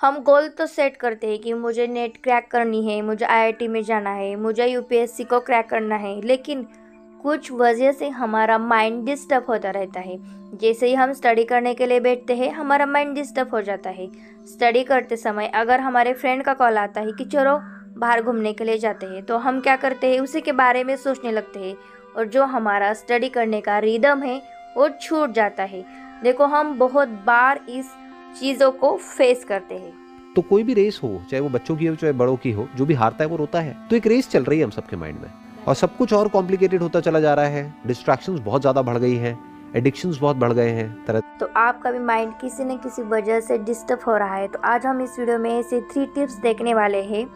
हम गोल तो सेट करते हैं कि मुझे नेट क्रैक करनी है, मुझे आईआईटी में जाना है, मुझे यूपीएससी को क्रैक करना है, लेकिन कुछ वजह से हमारा माइंड डिस्टर्ब होता रहता है। जैसे ही हम स्टडी करने के लिए बैठते हैं, हमारा माइंड डिस्टर्ब हो जाता है। स्टडी करते समय अगर हमारे फ्रेंड का कॉल आता है कि चलो बाहर घूमने के लिए जाते हैं, तो हम क्या करते हैं, उसी के बारे में सोचने लगते हैं और जो हमारा स्टडी करने का रिदम है वो छूट जाता है। देखो, हम बहुत बार इस चीज़ों को फेस करते हैं। तो कोई भी रेस हो, चाहे वो बच्चों की हो चाहे बड़ों की हो, जो भी हारता है वो रोता है। तो एक रेस चल रही है हम सबके माइंड में और सब कुछ और कॉम्प्लिकेटेड होता चला जा रहा है। डिस्ट्रैक्शंस बहुत ज्यादा बढ़ गई है, एडिक्शंस बहुत बढ़ गए हैं तरह। तो आपका भी माइंड किसी न किसी वजह से डिस्टर्ब हो रहा है, तो आज हम इस वीडियो में ऐसे 3 टिप्स देखने वाले हैं।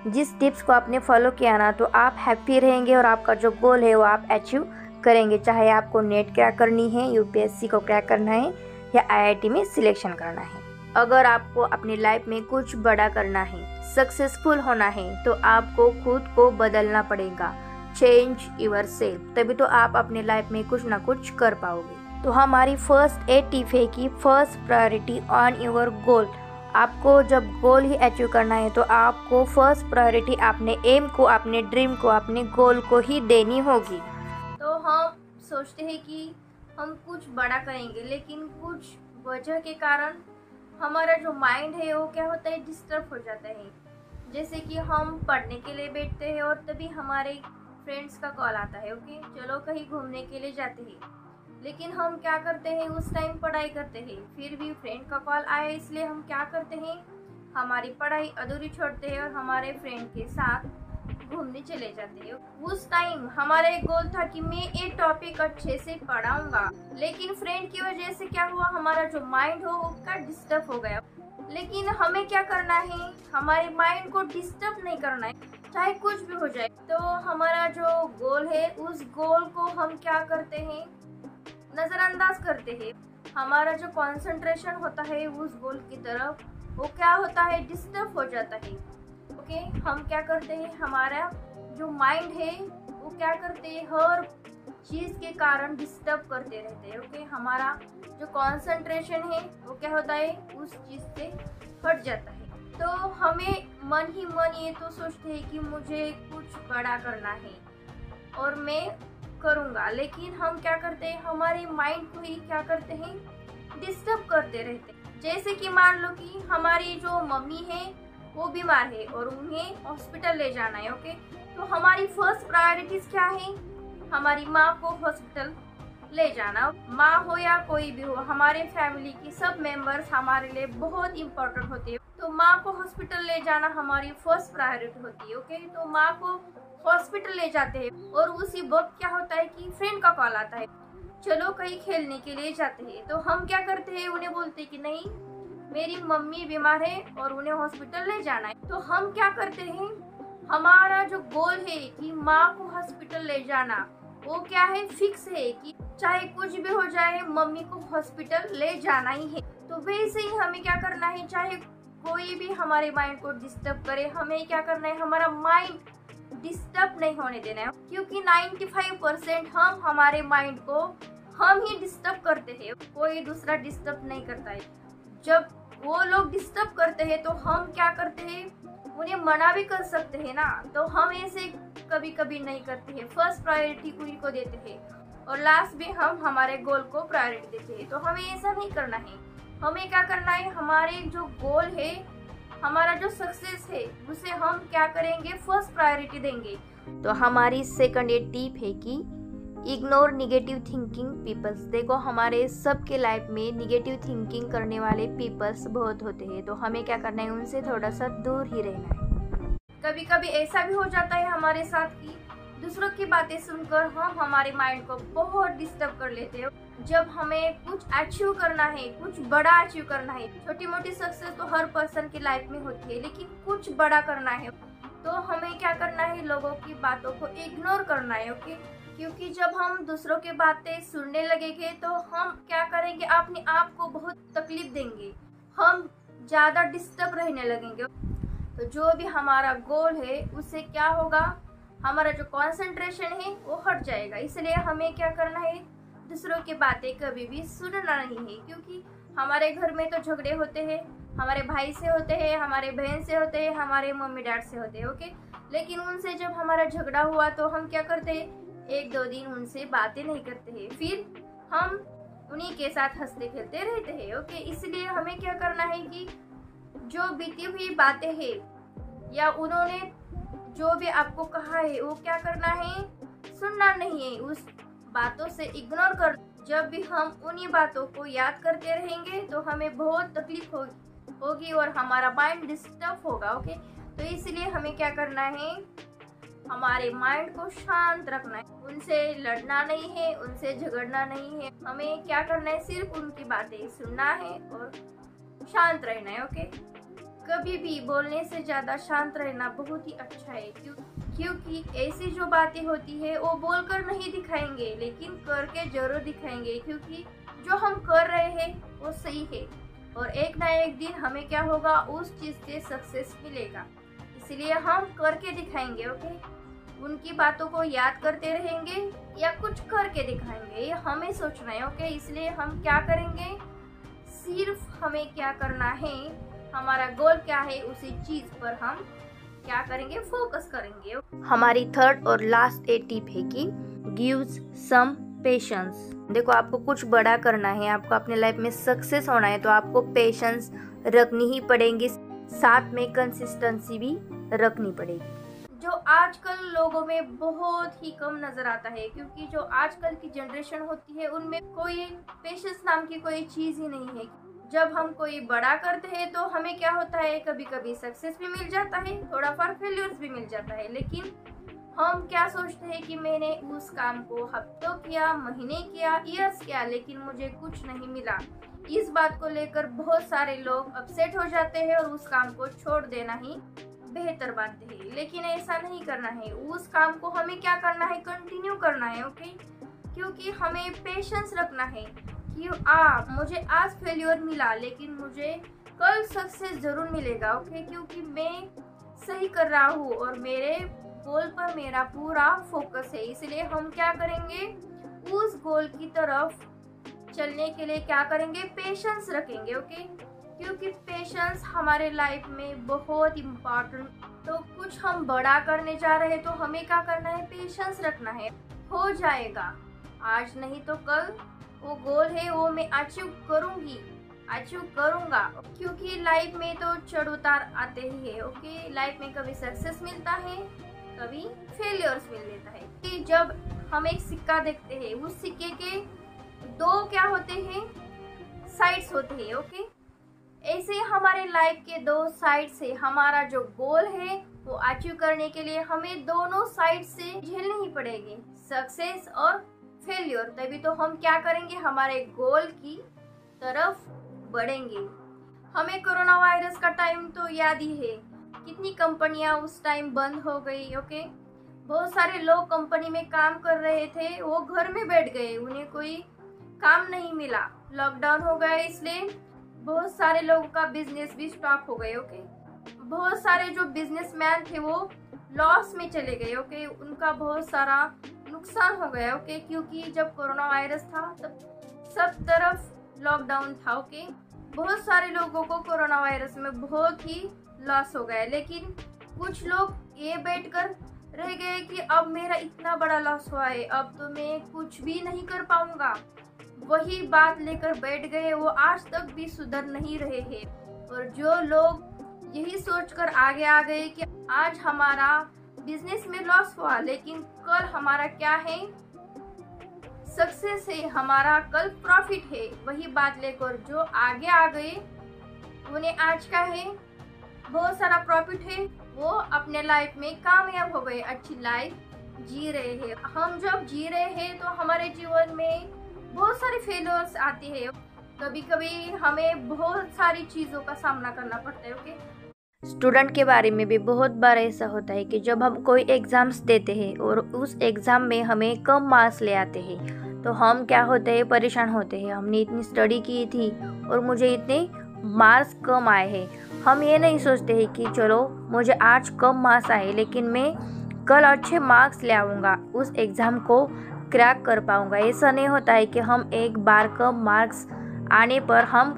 जिस टिप्स को आपने फॉलो किया ना, तो आप हैप्पी रहेंगे और आपका जो गोल है वो आप अचीव करेंगे। चाहे आपको नेट क्रैक करनी है, यूपीएससी को क्रैक करना है या आईआईटी में सिलेक्शन करना है। अगर आपको अपनी लाइफ में कुछ बड़ा करना है, सक्सेसफुल होना है, तो आपको खुद को बदलना पड़ेगा। चेंज योर सेल्फ, तभी तो आप अपने लाइफ में कुछ ना कुछ कर पाओगे। तो हमारी फर्स्ट टिप है कि first priority on your goal. आपको जब गोल ही अचीव करना है तो आपको फर्स्ट प्रायोरिटी अपने एम को, अपने ड्रीम को, अपने गोल को ही देनी होगी। तो हम सोचते हैं कि हम कुछ बड़ा करेंगे, लेकिन कुछ वजह के कारण हमारा जो माइंड है वो क्या होता है, डिस्टर्ब हो जाता है। जैसे कि हम पढ़ने के लिए बैठते हैं और तभी हमारे फ्रेंड्स का कॉल आता है, ओके चलो कहीं घूमने के लिए जाते हैं, लेकिन हम क्या करते हैं, उस टाइम पढ़ाई करते हैं। फिर भी फ्रेंड का कॉल आया, इसलिए हम क्या करते हैं, हमारी पढ़ाई अधूरी छोड़ते हैं और हमारे फ्रेंड के साथ घूमने चले जाते हैं। उस टाइम हमारा एक गोल था कि मैं ये टॉपिक अच्छे से पढ़ाऊंगा, लेकिन फ्रेंड की वजह से क्या हुआ, हमारा जो माइंड हो उसका डिस्टर्ब हो गया। लेकिन हमें क्या करना है, हमारे माइंड को डिस्टर्ब नहीं करना है, चाहे कुछ भी हो जाए। तो हमारा जो गोल है, उस गोल को हम क्या करते हैं, नज़रअंदाज करते हैं। हमारा जो कंसंट्रेशन होता है उस गोल की तरफ, वो क्या होता है, डिस्टर्ब हो जाता है। ओके, हम क्या करते हैं, हमारा जो माइंड है वो क्या करते हैं, हर चीज़ के कारण डिस्टर्ब करते रहते हैं। ओके, हमारा जो कंसंट्रेशन है वो क्या होता है, उस चीज़ से हट जाता है। तो हमें मन ही मन ये तो सोचते हैं कि मुझे कुछ बड़ा करना है और मैं करूँगा, लेकिन हम क्या करते हैं, हमारे माइंड को ही क्या करते हैं, डिस्टर्ब करते रहते हैं। जैसे कि मान लो कि हमारी जो मम्मी है वो बीमार है और उन्हें हॉस्पिटल ले जाना है। ओके, तो हमारी फर्स्ट प्रायोरिटीज क्या है, हमारी माँ को हॉस्पिटल ले जाना। माँ हो या कोई भी हो, हमारे फैमिली की सब मेंबर्स हमारे लिए बहुत इंपॉर्टेंट होते हैं। तो माँ को हॉस्पिटल ले जाना हमारी फर्स्ट प्रायोरिटी होती है। ओके, तो माँ को हॉस्पिटल ले जाते हैं और उसी वक्त क्या होता है कि फ्रेंड का कॉल आता है, चलो कहीं खेलने के लिए जाते हैं। तो हम क्या करते हैं, उन्हें बोलते हैं कि नहीं, मेरी मम्मी बीमार है और उन्हें हॉस्पिटल ले जाना है। तो हम क्या करते हैं, हमारा जो गोल है कि माँ को हॉस्पिटल ले जाना, वो क्या है, फिक्स है कि चाहे कुछ भी हो जाए मम्मी को हॉस्पिटल ले जाना ही है। तो वैसे ही हमें क्या करना है, चाहे कोई भी हमारे माइंड को डिस्टर्ब करे, हमें क्या करना है, हमारा माइंड डिस्टर्ब नहीं होने देना है, क्योंकि 95% हम हमारे माइंड को हम ही डिस्टर्ब करते हैं, कोई दूसरा डिस्टर्ब नहीं करता है। जब वो लोग डिस्टर्ब करते हैं तो हम क्या करते हैं, उन्हें मना भी कर सकते हैं ना, तो हम ऐसे कभी कभी नहीं करते हैं। फर्स्ट प्रायोरिटी उन्हीं को देते हैं और लास्ट में हम हमारे गोल को प्रायोरिटी देते हैं। तो हमें ऐसा नहीं करना है, हमें क्या करना है, हमारे जो गोल है, हमारा जो सक्सेस है, उसे हम क्या करेंगे, फर्स्ट प्रायोरिटी देंगे। तो हमारी सेकंड ये टिप है कि इग्नोर निगेटिव थिंकिंग पीपल्स। देखो, हमारे सबके लाइफ में निगेटिव थिंकिंग करने वाले पीपल्स बहुत होते हैं, तो हमें क्या करना है, उनसे थोड़ा सा दूर ही रहना है। कभी कभी ऐसा भी हो जाता है हमारे साथ कि दूसरों की बातें सुनकर हम हमारे माइंड को बहुत डिस्टर्ब कर लेते हैं। जब हमें कुछ अचीव करना है, कुछ बड़ा अचीव करना है, छोटी मोटी सक्सेस तो हर पर्सन की लाइफ में होती है, लेकिन कुछ बड़ा करना है तो हमें क्या करना है, लोगों की बातों को इग्नोर करना है। ओके, क्योंकि जब हम दूसरों की बातें सुनने लगेंगे तो हम क्या करेंगे, अपने आप को बहुत तकलीफ देंगे, हम ज़्यादा डिस्टर्ब रहने लगेंगे। तो जो भी हमारा गोल है उससे क्या होगा, हमारा जो कंसंट्रेशन है वो हट जाएगा। इसलिए हमें क्या करना है, दूसरों की बातें कभी भी सुनना नहीं है, क्योंकि हमारे घर में तो झगड़े होते हैं, हमारे भाई से होते हैं, हमारे बहन से होते हैं, हमारे मम्मी डैड से होते हैं, ओके। लेकिन उनसे जब हमारा झगड़ा हुआ तो हम क्या करते हैं, 1-2 दिन उनसे बातें नहीं करते हैं, फिर हम उन्हीं के साथ हंसते खेलते रहते हैं, ओके। इसलिए हमें क्या करना है कि जो बीती हुई बातें हैं या उन्होंने जो भी आपको कहा है वो क्या करना है, सुनना नहीं है, उस बातों से इग्नोर कर। जब भी हम उन्हीं बातों को याद करते रहेंगे तो हमें बहुत तकलीफ होगी और हमारा माइंड डिस्टर्ब होगा, ओके। तो इसलिए हमें क्या करना है, हमारे माइंड को शांत रखना है, उनसे लड़ना नहीं है, उनसे झगड़ना नहीं है। हमें क्या करना है, सिर्फ उनकी बातें सुनना है और शांत रहना है, ओके। कभी भी बोलने से ज़्यादा शांत रहना बहुत ही अच्छा है, क्योंकि ऐसी जो बातें होती है वो बोलकर नहीं दिखाएंगे लेकिन करके जरूर दिखाएंगे, क्योंकि जो हम कर रहे हैं वो सही है और एक ना एक दिन हमें क्या होगा, उस चीज़ से सक्सेस मिलेगा। इसलिए हम करके दिखाएंगे, ओके। उनकी बातों को याद करते रहेंगे या कुछ करके दिखाएंगे, ये हमें सोचना है, ओके। इसलिए हम क्या करेंगे, सिर्फ हमें क्या करना है, हमारा गोल क्या है उसी चीज़ पर हम क्या करेंगे, फोकस करेंगे। हमारी थर्ड और लास्ट टिप है कि गिव्स सम पेशेंस। देखो, आपको कुछ बड़ा करना है, आपको अपने लाइफ में सक्सेस होना है तो आपको पेशेंस रखनी ही पड़ेगी, साथ में कंसिस्टेंसी भी रखनी पड़ेगी, जो आजकल लोगों में बहुत ही कम नजर आता है, क्योंकि जो आजकल की जनरेशन होती है उनमें कोई पेशेंस नाम की कोई चीज़ ही नहीं है। जब हम कोई बड़ा करते हैं तो हमें क्या होता है, कभी कभी सक्सेस भी मिल जाता है, थोड़ा फॉर फेल्यूर्स भी मिल जाता है, लेकिन हम क्या सोचते हैं कि मैंने उस काम को हफ्तों किया, महीने किया, ईयर्स किया, लेकिन मुझे कुछ नहीं मिला। इस बात को लेकर बहुत सारे लोग अपसेट हो जाते हैं और उस काम को छोड़ देना ही बेहतर मानते हैं, लेकिन ऐसा नहीं करना है। उस काम को हमें क्या करना है, कंटिन्यू करना है, ओके। क्योंकि हमें पेशेंस रखना है कि मुझे आज फेल्योर मिला लेकिन मुझे कल सक्सेस जरूर मिलेगा, ओके। क्योंकि मैं सही कर रहा हूँ और मेरे गोल पर मेरा पूरा फोकस है। इसलिए हम क्या करेंगे, उस गोल की तरफ चलने के लिए क्या करेंगे, पेशेंस रखेंगे, ओके। क्योंकि पेशेंस हमारे लाइफ में बहुत इम्पोर्टेंट। तो कुछ हम बड़ा करने जा रहे हैं तो हमें क्या करना है, पेशेंस रखना है। हो जाएगा, आज नहीं तो कल वो गोल है वो मैं अचीव करूँगा, क्योंकि लाइफ में तो चढ़ उतार आते ही है, ओके। लाइफ में कभी सक्सेस मिलता है, कभी फेलियर्स मिल लेता है। कि जब हम एक सिक्का देखते हैं, उस सिक्के के दो क्या होते हैं, साइड्स होते हैं, ओके। ऐसे हमारे लाइफ के दो साइड से हमारा जो गोल है वो अचीव करने के लिए हमें दोनों साइड से झेलने ही पड़ेंगे, सक्सेस और फेलियर। तभी तो हम क्या करेंगे, हमारे गोल की तरफ बढ़ेंगे। हमें कोरोना वायरस का टाइम तो याद ही है, कितनी कंपनियां उस टाइम बंद हो गई, ओके। बहुत सारे लोग कंपनी में काम कर रहे थे, वो घर में बैठ गए, उन्हें कोई काम नहीं मिला, लॉकडाउन हो गया, इसलिए बहुत सारे लोगों का बिजनेस भी स्टॉप हो गए, ओके। बहुत सारे जो बिजनेसमैन थे वो लॉस में चले गए, ओके। उनका बहुत सारा नुकसान हो गया, ओके। क्योंकि जब कोरोना वायरस था तब सब तरफ लॉकडाउन था, ओके। बहुत सारे लोगों को कोरोना वायरस में बहुत ही लॉस हो गया, लेकिन कुछ लोग ये बैठकर रह गए कि अब मेरा इतना बड़ा लॉस हुआ है, अब तो मैं कुछ भी नहीं कर पाऊंगा। वही बात लेकर बैठ गए, वो आज तक भी सुधर नहीं रहे हैं। और जो लोग यही सोचकर आगे आ गए कि आज हमारा बिजनेस में लॉस हुआ लेकिन कल हमारा क्या है, सक्सेस है, हमारा कल प्रॉफिट है, वही बात लेकर जो आगे आ गए उन्हें आज का है, बहुत सारा प्रॉफिट है, वो अपने लाइफ में कामयाब हो गए, अच्छी लाइफ जी रहे हैं। हम जब जी रहे हैं तो हमारे जीवन में बहुत सारे फेलियर्स आते हैं, कभी कभी हमें बहुत सारी चीज़ों का सामना करना पड़ता है, ओके। स्टूडेंट के बारे में भी बहुत बार ऐसा होता है कि जब हम कोई एग्ज़ाम्स देते हैं और उस एग्ज़ाम में हमें कम मार्क्स ले आते हैं तो हम क्या होते हैं, परेशान होते हैं। हमने इतनी स्टडी की थी और मुझे इतने मार्क्स कम आए हैं। हम ये नहीं सोचते हैं कि चलो मुझे आज कम मार्क्स आए लेकिन मैं कल अच्छे मार्क्स ले आऊँगा, उस एग्ज़ाम को क्रैक कर पाऊँगा। ऐसा नहीं होता है कि हम एक बार कम मार्क्स आने पर हम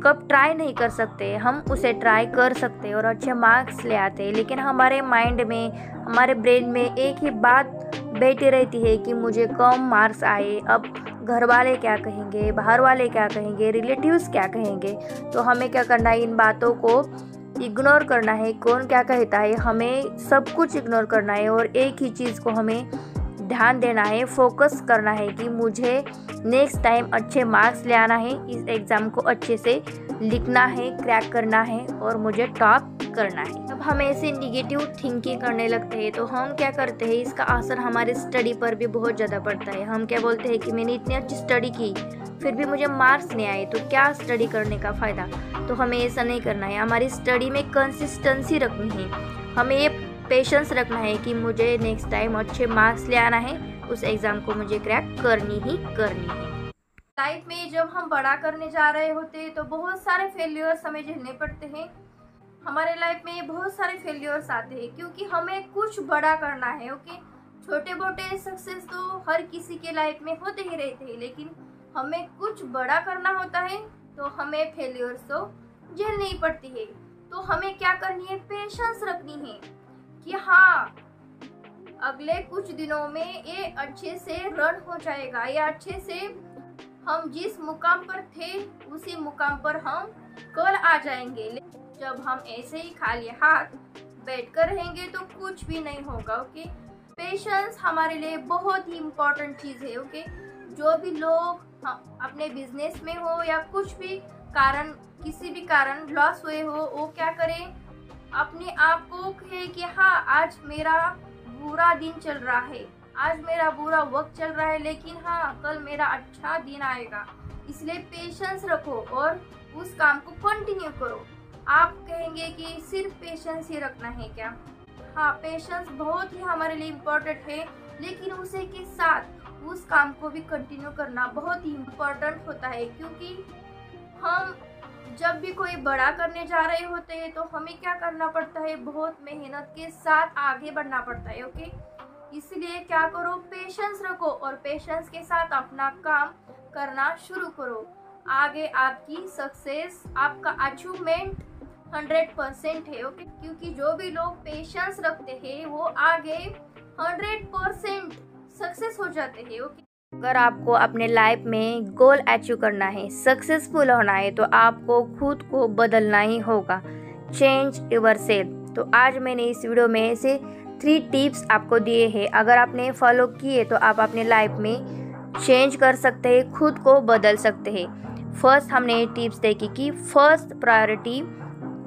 कब ट्राई नहीं कर सकते, हम उसे ट्राई कर सकते हैं और अच्छे मार्क्स ले आते हैं। लेकिन हमारे माइंड में, हमारे ब्रेन में एक ही बात बैठी रहती है कि मुझे कम मार्क्स आए, अब घर वाले क्या कहेंगे, बाहर वाले क्या कहेंगे, रिलेटिव्स क्या कहेंगे। तो हमें क्या करना है, इन बातों को इग्नोर करना है। कौन क्या कहता है, हमें सब कुछ इग्नोर करना है और एक ही चीज़ को हमें ध्यान देना है, फोकस करना है कि मुझे नेक्स्ट टाइम अच्छे मार्क्स ले आना है, इस एग्ज़ाम को अच्छे से लिखना है, क्रैक करना है और मुझे टॉप करना है। अब हम ऐसे निगेटिव थिंकिंग करने लगते हैं तो हम क्या करते हैं, इसका असर हमारे स्टडी पर भी बहुत ज़्यादा पड़ता है। हम क्या बोलते हैं कि मैंने इतनी अच्छी स्टडी की फिर भी मुझे मार्क्स नहीं आए, तो क्या स्टडी करने का फ़ायदा। तो हमें ऐसा नहीं करना है, हमारी स्टडी में कंसिस्टेंसी रखनी है, हमें ये पेशेंस रखना है कि मुझे नेक्स्ट टाइम अच्छे मार्क्स ले आना है, उस एग्ज़ाम को मुझे क्रैक करनी ही करनी है। लाइफ में जब हम बड़ा करने जा रहे होते हैं तो बहुत सारे फेल्यूर्स हमें झेलने पड़ते हैं। हमारे लाइफ में बहुत सारे फेल्यूर्स आते हैं क्योंकि हमें कुछ बड़ा करना है। ओके, छोटे मोटे सक्सेस तो हर किसी के लाइफ में होते ही रहते हैं, लेकिन हमें कुछ बड़ा करना होता है तो हमें फेल्यूर्स तो झेलनी पड़ती है। तो हमें क्या करनी है, पेशेंस रखनी है कि हाँ अगले कुछ दिनों में ये अच्छे से रन हो जाएगा, ये अच्छे से हम जिस मुकाम पर थे उसी मुकाम पर हम कल आ जाएंगे। जब हम ऐसे ही खाली हाथ बैठकर रहेंगे तो कुछ भी नहीं होगा। ओके, पेशेंस हमारे लिए बहुत ही इम्पोर्टेंट चीज़ है। ओके, जो भी लोग अपने बिजनेस में हो या कुछ भी कारण, किसी भी कारण लॉस हुए हो, वो क्या करें, अपने आप को कहे कि हाँ आज मेरा बुरा दिन चल रहा है, आज मेरा बुरा वक्त चल रहा है, लेकिन हाँ कल मेरा अच्छा दिन आएगा। इसलिए पेशेंस रखो और उस काम को कंटिन्यू करो। आप कहेंगे कि सिर्फ पेशेंस ही रखना है क्या? हाँ, पेशेंस बहुत ही हमारे लिए इम्पोर्टेंट है, लेकिन उसे के साथ उस काम को भी कंटिन्यू करना बहुत ही इम्पोर्टेंट होता है। क्योंकि हम जब भी कोई बड़ा करने जा रहे होते हैं तो हमें क्या करना पड़ता है, बहुत मेहनत के साथ आगे बढ़ना पड़ता है। ओके, इसलिए क्या करो, पेशेंस रखो और पेशेंस के साथ अपना काम करना शुरू करो। आगे आपकी सक्सेस, आपका अचीवमेंट 100% है। ओके, क्योंकि जो भी लोग पेशेंस रखते हैं वो आगे 100% सक्सेस हो जाते हैं। ओके, अगर आपको अपने लाइफ में गोल अचीव करना है, सक्सेसफुल होना है, तो आपको खुद को बदलना ही होगा। Change yourself. तो आज मैंने इस वीडियो में ऐसे 3 टिप्स आपको दिए हैं। अगर आपने फॉलो किए तो आप अपने लाइफ में चेंज कर सकते हैं, खुद को बदल सकते हैं। फर्स्ट हमने ये टिप्स देखी कि first priority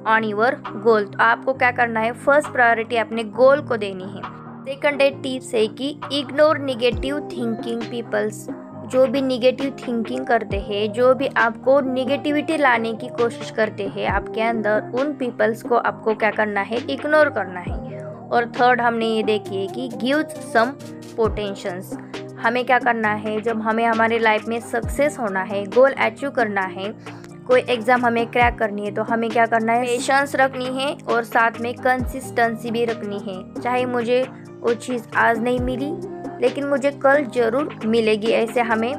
on your goal. तो आपको क्या करना है, फर्स्ट प्रायोरिटी अपने गोल को देनी है। सेकंड टिप्स है कि इग्नोर निगेटिव थिंकिंग पीपल्स। जो भी निगेटिव थिंकिंग करते हैं, जो भी आपको निगेटिविटी लाने की कोशिश करते हैं आपके अंदर, उन पीपल्स को आपको क्या करना है, इग्नोर करना है। और थर्ड हमने ये देखी है कि गिव सम पोटेंशियल्स। हमें क्या करना है, जब हमें हमारे लाइफ में सक्सेस होना है, गोल अचीव करना है, कोई एग्ज़ाम हमें क्रैक करनी है, तो हमें क्या करना है, पेशेंस रखनी है और साथ में कंसिस्टेंसी भी रखनी है। चाहे मुझे वो चीज़ आज नहीं मिली लेकिन मुझे कल ज़रूर मिलेगी, ऐसे हमें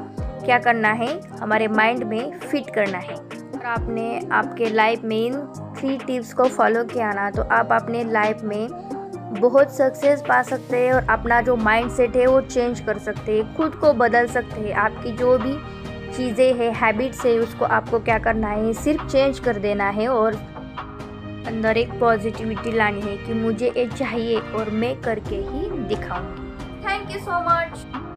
क्या करना है, हमारे माइंड में फिट करना है। और आपने आपके लाइफ में इन 3 टिप्स को फॉलो किया ना, तो आप अपने लाइफ में बहुत सक्सेस पा सकते हैं और अपना जो माइंड सेट है वो चेंज कर सकते हैं, खुद को बदल सकते हैं। आपकी जो भी चीज़ें हैं, हैबिट्स है, उसको आपको क्या करना है, सिर्फ चेंज कर देना है और अंदर एक पॉजिटिविटी लानी है कि मुझे ये चाहिए और मैं करके ही दिखाऊंगी। Thank you so much.